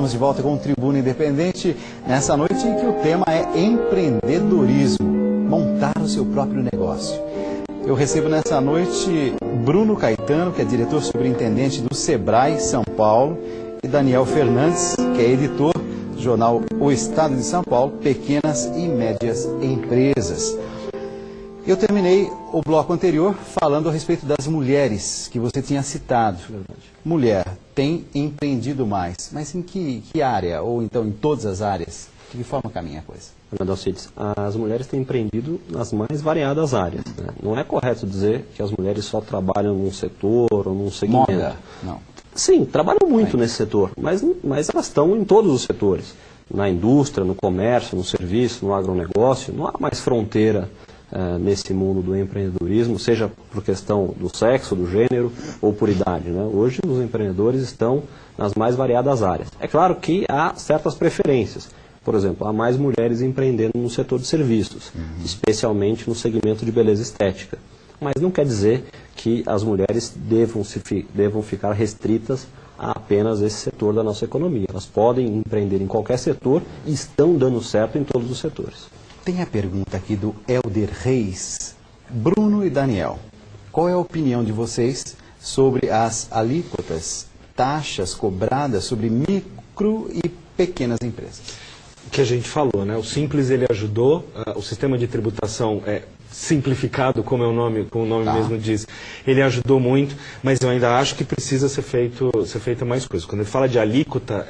Estamos de volta com o Tribuna Independente, nessa noite em que o tema é empreendedorismo, montar o seu próprio negócio. Eu recebo nessa noite Bruno Caetano, que é diretor superintendente do Sebrae São Paulo, e Daniel Fernandes, que é editor do jornal O Estado de São Paulo, Pequenas e Médias Empresas. Eu terminei o bloco anterior falando a respeito das mulheres que você tinha citado. Mulher tem empreendido mais, mas em que área? Ou então em todas as áreas? De que forma caminha a coisa? Alcides, as mulheres têm empreendido nas mais variadas áreas, né? Não é correto dizer que as mulheres só trabalham num setor ou num segmento. Moda, não. Sim, trabalham muito nesse setor, mas elas estão em todos os setores. Na indústria, no comércio, no serviço, no agronegócio. Não há mais fronteira nesse mundo do empreendedorismo, seja por questão do sexo, do gênero ou por idade, né? Hoje os empreendedores estão nas mais variadas áreas. É claro que há certas preferências. Por exemplo, há mais mulheres empreendendo no setor de serviços, especialmente no segmento de beleza estética. Mas não quer dizer que as mulheres devam ficar restritas a apenas esse setor da nossa economia. Elas podem empreender em qualquer setor e estão dando certo em todos os setores. Tem a pergunta aqui do Helder Reis. Bruno e Daniel, qual é a opinião de vocês sobre as alíquotas, taxas cobradas sobre micro e pequenas empresas? O que a gente falou, né? O Simples ele ajudou, o sistema de tributação é simplificado, como o nome mesmo diz, ele ajudou muito, mas eu ainda acho que precisa ser feita mais coisa. Quando ele fala de alíquota,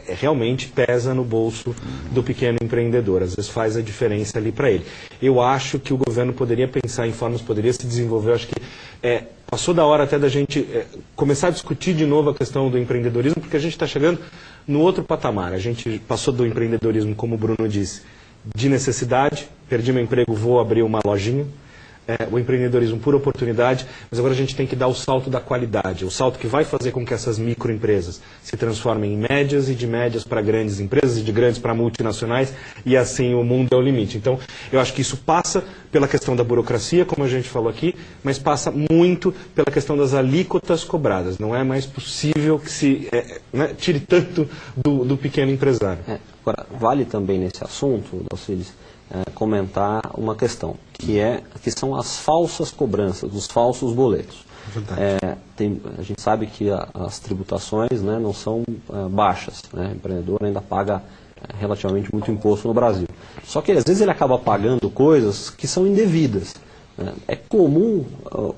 realmente pesa no bolso do pequeno empreendedor, às vezes faz a diferença ali para ele. Eu acho que o governo poderia pensar em formas, poderia se desenvolver, eu acho que passou da hora até da gente começar a discutir de novo a questão do empreendedorismo, porque a gente está chegando no outro patamar. A gente passou do empreendedorismo, como o Bruno disse, de necessidade, perdi meu emprego, vou abrir uma lojinha, o empreendedorismo por oportunidade, mas agora a gente tem que dar o salto da qualidade, o salto que vai fazer com que essas microempresas se transformem em médias e de médias para grandes empresas e de grandes para multinacionais, e assim o mundo é o limite. Então, eu acho que isso passa pela questão da burocracia, como a gente falou aqui, mas passa muito pela questão das alíquotas cobradas. Não é mais possível que se tire tanto do pequeno empresário. Agora, vale também nesse assunto, Alcides, comentar uma questão, que são as falsas cobranças, os falsos boletos. A gente sabe que as tributações, né, não são baixas, né? O empreendedor ainda paga relativamente muito imposto no Brasil. Só que às vezes ele acaba pagando coisas que são indevidas, né? É comum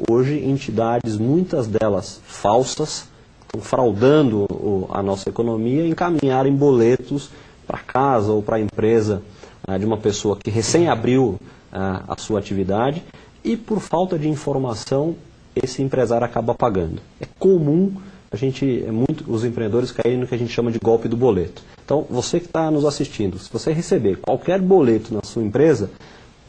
hoje entidades, muitas delas falsas, estão fraudando a nossa economia, encaminharem boletos para casa ou para a empresa de uma pessoa que recém abriu a sua atividade e por falta de informação esse empresário acaba pagando. É comum os empreendedores caírem no que a gente chama de golpe do boleto. Então, você que está nos assistindo, se você receber qualquer boleto na sua empresa,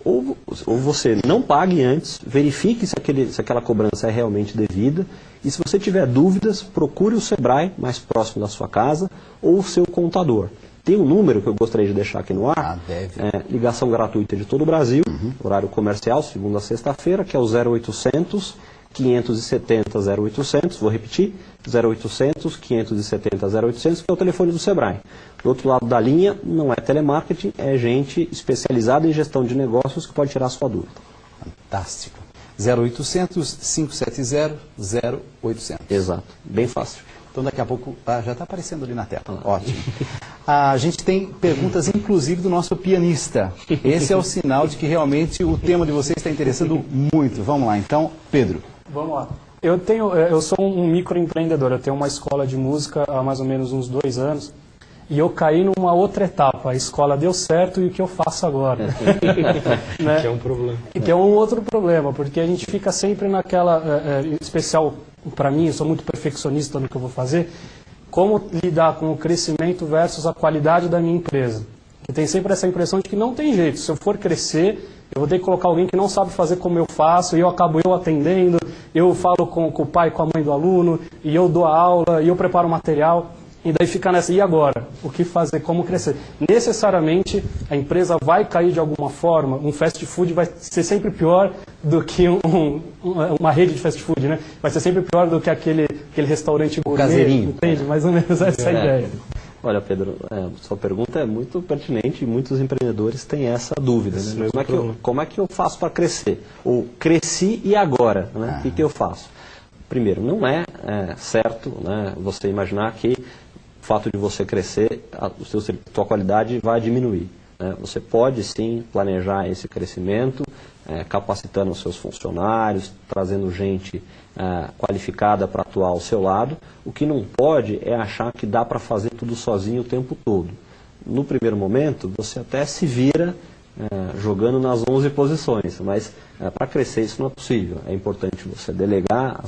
ou você não pague antes, verifique se aquela cobrança é realmente devida, e se você tiver dúvidas, procure o Sebrae mais próximo da sua casa ou o seu contador. Tem um número que eu gostaria de deixar aqui no ar, ligação gratuita de todo o Brasil, horário comercial, segunda a sexta-feira, que é o 0800 570 0800, vou repetir, 0800 570 0800, que é o telefone do Sebrae. Do outro lado da linha, não é telemarketing, é gente especializada em gestão de negócios que pode tirar a sua dúvida. Fantástico. 0800 570 0800. Exato, bem fácil. Então daqui a pouco já está aparecendo ali na tela. Ótimo. A gente tem perguntas, inclusive, do nosso pianista. Esse é o sinal de que realmente o tema de vocês está interessando muito. Vamos lá, então, Pedro. Vamos lá. Eu sou um microempreendedor. Eu tenho uma escola de música há mais ou menos uns 2 anos. E eu caí numa outra etapa. A escola deu certo e o que eu faço agora? Né? Que é um problema. Que é um outro problema, porque a gente fica sempre naquela... especial para mim, eu sou muito perfeccionista no que eu vou fazer. Como lidar com o crescimento versus a qualidade da minha empresa? Que tem sempre essa impressão de que não tem jeito. Se eu for crescer, eu vou ter que colocar alguém que não sabe fazer como eu faço, e eu acabo atendendo, eu falo com o pai e com a mãe do aluno, e eu dou a aula, e eu preparo o material. E daí fica nessa, e agora? O que fazer? Como crescer? Necessariamente a empresa vai cair de alguma forma, um fast food vai ser sempre pior do que uma rede de fast food, né? Vai ser sempre pior do que aquele restaurante gourmet, caseirinho. Entende? Mais ou menos essa é a ideia. Olha, Pedro, sua pergunta é muito pertinente e muitos empreendedores têm essa dúvida. Né? Como é que eu faço para crescer? Ou cresci e agora? Né? O que eu faço? Primeiro, não é certo, né, você imaginar que o fato de você crescer, a sua qualidade vai diminuir. Né? Você pode sim planejar esse crescimento, capacitando os seus funcionários, trazendo gente qualificada para atuar ao seu lado. O que não pode é achar que dá para fazer tudo sozinho o tempo todo. No primeiro momento, você até se vira jogando nas 11 posições, mas para crescer isso não é possível. É importante você delegar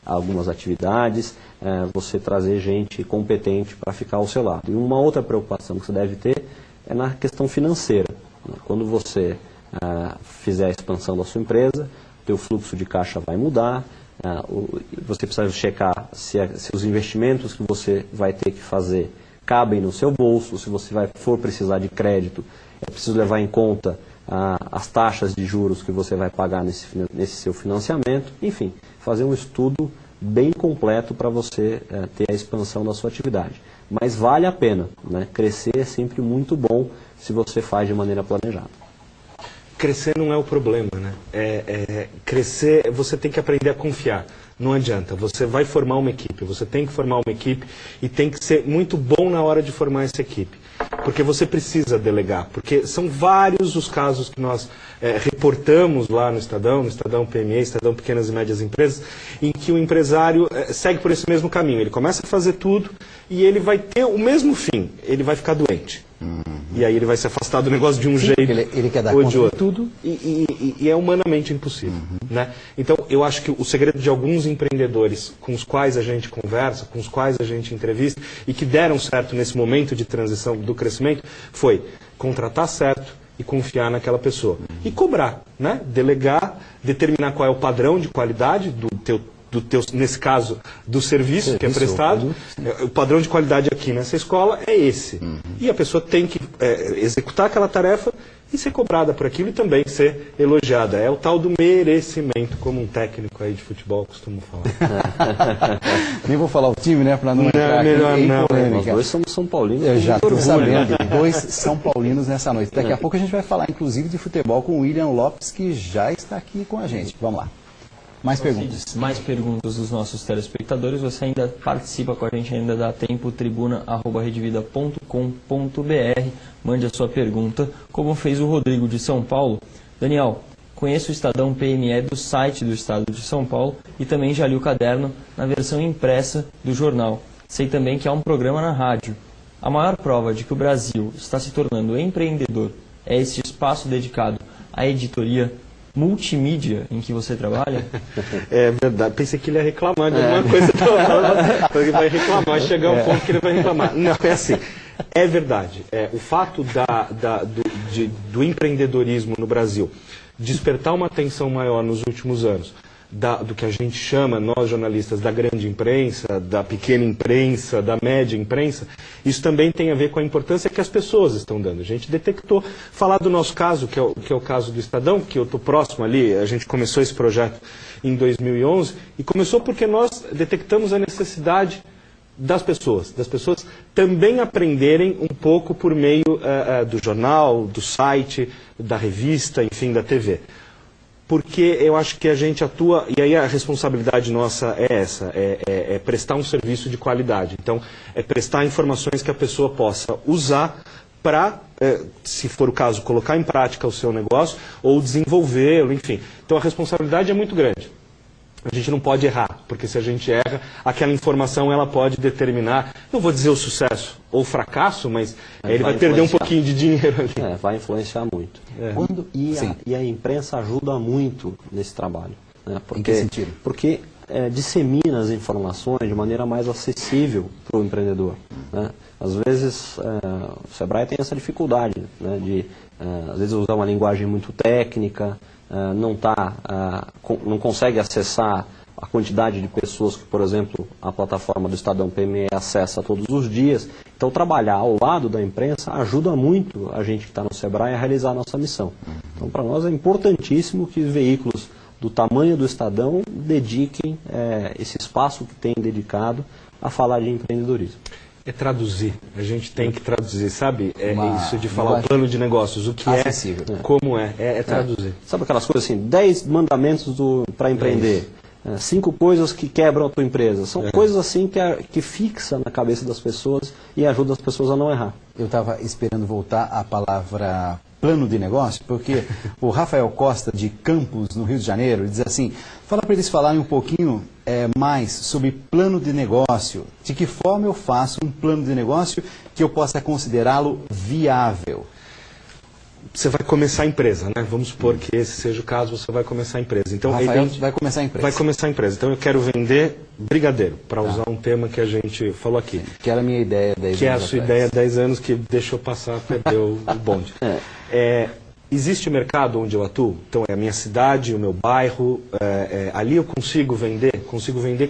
algumas atividades, você trazer gente competente para ficar ao seu lado. E uma outra preocupação que você deve ter é na questão financeira. Quando você fizer a expansão da sua empresa, o teu fluxo de caixa vai mudar, você precisa checar se os investimentos que você vai ter que fazer cabem no seu bolso, se você for precisar de crédito, é preciso levar em conta as taxas de juros que você vai pagar nesse seu financiamento, enfim, fazer um estudo bem completo para você ter a expansão da sua atividade. Mas vale a pena, né? Crescer é sempre muito bom se você faz de maneira planejada. Crescer não é o problema, né? Crescer, você tem que aprender a confiar. Não adianta, você vai formar uma equipe, você tem que formar uma equipe e tem que ser muito bom na hora de formar essa equipe. Porque você precisa delegar, porque são vários os casos que nós reportamos lá no Estadão PME, Estadão Pequenas e Médias Empresas, em que o empresário segue por esse mesmo caminho. Ele começa a fazer tudo e ele vai ter o mesmo fim, ele vai ficar doente. E aí ele vai se afastar do negócio de um jeito ele quer dar ou conta de outro. de tudo. E é humanamente impossível. Né? Então, eu acho que o segredo de alguns empreendedores com os quais a gente conversa, com os quais a gente entrevista, e que deram certo nesse momento de transição do crescimento, foi contratar certo e confiar naquela pessoa. E cobrar, né? Delegar, determinar qual é o padrão de qualidade do teu, nesse caso, do serviço que é prestado. O padrão de qualidade aqui nessa escola é esse. E a pessoa tem que executar aquela tarefa e ser cobrada por aquilo e também ser elogiada. É o tal do merecimento, como um técnico aí de futebol costuma falar. Nem vou falar o time, né, para não entrar melhor em não. polêmica. Nós dois somos São Paulinos. Eu já estou orgulho, sabendo, né? 2 São Paulinos nessa noite. Daqui a pouco a gente vai falar, inclusive, de futebol com o William Lopes, que já está aqui com a gente. Vamos lá. Mais perguntas. Mais perguntas dos nossos telespectadores. Você ainda participa com a gente, ainda dá tempo, tribuna@redevida.com.br. Mande a sua pergunta, como fez o Rodrigo de São Paulo. Daniel, conheço o Estadão PME do site do Estado de São Paulo e também já li o caderno na versão impressa do jornal. Sei também que há um programa na rádio. A maior prova de que o Brasil está se tornando empreendedor é esse espaço dedicado à editoria multimídia em que você trabalha? É verdade. Pensei que ele ia reclamar de alguma coisa. Ele vai reclamar, vai chegar um ponto que ele vai reclamar. Não, é assim. É verdade. O fato do empreendedorismo no Brasil despertar uma atenção maior nos últimos anos, do que a gente chama, nós jornalistas, da grande imprensa, da pequena imprensa, da média imprensa, isso também tem a ver com a importância que as pessoas estão dando. A gente detectou, falar do nosso caso, que é o caso do Estadão, que eu estou próximo ali, a gente começou esse projeto em 2011, e começou porque nós detectamos a necessidade das pessoas também aprenderem um pouco por meio do jornal, do site, da revista, enfim, da TV. Porque eu acho que a gente atua, e aí a responsabilidade nossa é essa, é prestar um serviço de qualidade. Então, é prestar informações que a pessoa possa usar para, se for o caso, colocar em prática o seu negócio ou desenvolvê-lo, enfim. Então, a responsabilidade é muito grande. A gente não pode errar, porque se a gente erra, aquela informação ela pode determinar, não vou dizer o sucesso ou o fracasso, mas ele vai perder um pouquinho de dinheiro ali. Vai influenciar muito. E a imprensa ajuda muito nesse trabalho. Né? Em que sentido? Porque dissemina as informações de maneira mais acessível para o empreendedor. Né? Às vezes, o Sebrae tem essa dificuldade, né, de, às vezes, usar uma linguagem muito técnica, não consegue acessar a quantidade de pessoas que, por exemplo, a plataforma do Estadão PME acessa todos os dias. Então, trabalhar ao lado da imprensa ajuda muito a gente que está no Sebrae a realizar a nossa missão. Então, para nós é importantíssimo que veículos do tamanho do Estadão dediquem esse espaço que tem dedicado a falar de empreendedorismo. É traduzir. A gente tem que traduzir, sabe? É isso de falar o linguagem plano de negócios, o que acessível. é, como é traduzir. Sabe aquelas coisas assim, 10 mandamentos para empreender, 5 coisas que quebram a tua empresa. São coisas assim que fixa na cabeça das pessoas e ajuda as pessoas a não errar. Eu estava esperando voltar à palavra plano de negócio, porque o Rafael Costa, de Campos, no Rio de Janeiro, ele diz assim, fala para eles falarem um pouquinho mais sobre plano de negócio. De que forma eu faço um plano de negócio que eu possa considerá-lo viável? Você vai começar a empresa, né? Vamos supor que esse seja o caso, você vai começar a empresa. Então, O Rafael vai começar a empresa. Vai começar a empresa. Então eu quero vender brigadeiro, para usar um tema que a gente falou aqui. Que era a minha ideia 10 anos Que é a sua atrás. ideia há 10 anos que deixou passar, perdeu o bonde. Existe mercado onde eu atuo? Então é a minha cidade, o meu bairro, ali eu consigo vender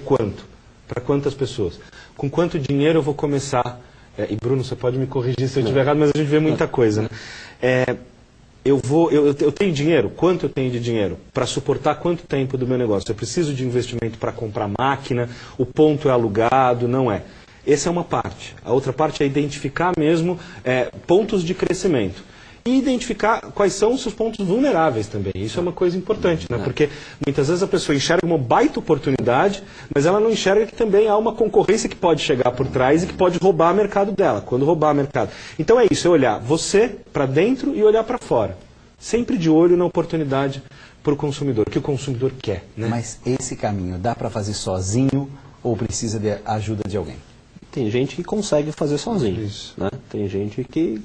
quanto? Para quantas pessoas? Com quanto dinheiro eu vou começar? E Bruno, você pode me corrigir se eu estiver errado, mas a gente vê muita coisa, né? Eu tenho dinheiro? Quanto eu tenho de dinheiro? Para suportar quanto tempo do meu negócio? Eu preciso de investimento para comprar máquina? O ponto é alugado? Não é. Essa é uma parte. A outra parte é identificar mesmo pontos de crescimento. E identificar quais são os seus pontos vulneráveis também. Isso é uma coisa importante, né? Porque muitas vezes a pessoa enxerga uma baita oportunidade, mas ela não enxerga que também há uma concorrência que pode chegar por trás e que pode roubar o mercado dela, quando roubar o mercado. Então é isso, é olhar você para dentro e olhar para fora. Sempre de olho na oportunidade para o consumidor, o que o consumidor quer, né? Mas esse caminho dá para fazer sozinho ou precisa de ajuda de alguém? Tem gente que consegue fazer sozinho, Isso. né? Tem gente que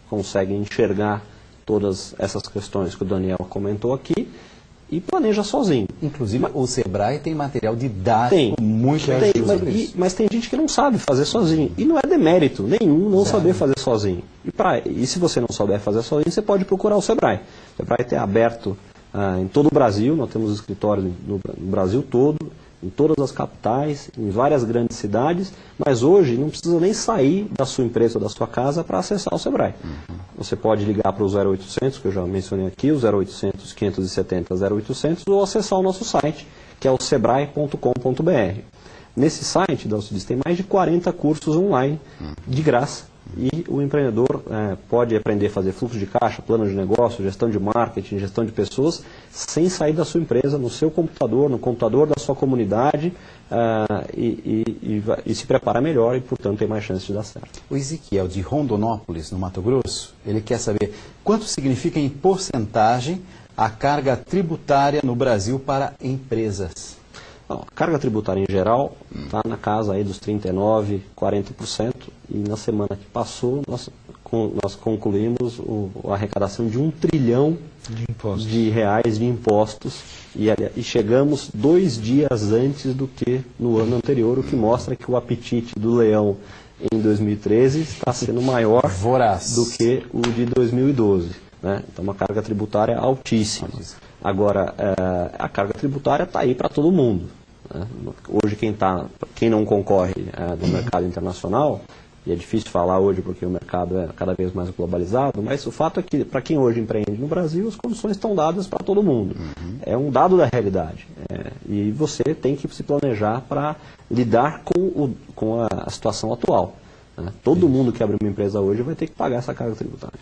consegue enxergar todas essas questões que o Daniel comentou aqui e planeja sozinho. Inclusive, o Sebrae tem material didático muito sobre isso. Mas tem gente que não sabe fazer sozinho. E não é demérito nenhum não saber fazer sozinho. E se você não souber fazer sozinho, você pode procurar o Sebrae. O Sebrae tem aberto em todo o Brasil, nós temos escritórios no Brasil todo, em todas as capitais, em várias grandes cidades, mas hoje não precisa nem sair da sua empresa ou da sua casa para acessar o Sebrae. Você pode ligar para o 0800, que eu já mencionei aqui, o 0800 570 0800, ou acessar o nosso site, que é o sebrae.com.br. Nesse site, Dalcides, tem mais de 40 cursos online, de graça, e o empreendedor pode aprender a fazer fluxo de caixa, plano de negócio, gestão de marketing, gestão de pessoas, sem sair da sua empresa, no seu computador, no computador da sua comunidade, e se preparar melhor e, portanto, tem mais chance de dar certo. O Ezequiel, de Rondonópolis, no Mato Grosso, ele quer saber quanto significa em porcentagem a carga tributária no Brasil para empresas. Bom, a carga tributária em geral está na casa aí dos 39%, 40%, e na semana que passou nós concluímos a arrecadação de 1 trilhão de reais de impostos e chegamos 2 dias antes do que no ano anterior, o que mostra que o apetite do leão em 2013 está sendo maior Voraz. do que o de 2012. Né? Então, uma carga tributária altíssima. Agora, a carga tributária está aí para todo mundo. Né? Hoje, quem não concorre no mercado internacional, e é difícil falar hoje porque o mercado é cada vez mais globalizado, mas o fato é que, para quem hoje empreende no Brasil, as condições estão dadas para todo mundo. É um dado da realidade. E você tem que se planejar para lidar com a situação atual. Né? Todo mundo que abre uma empresa hoje vai ter que pagar essa carga tributária.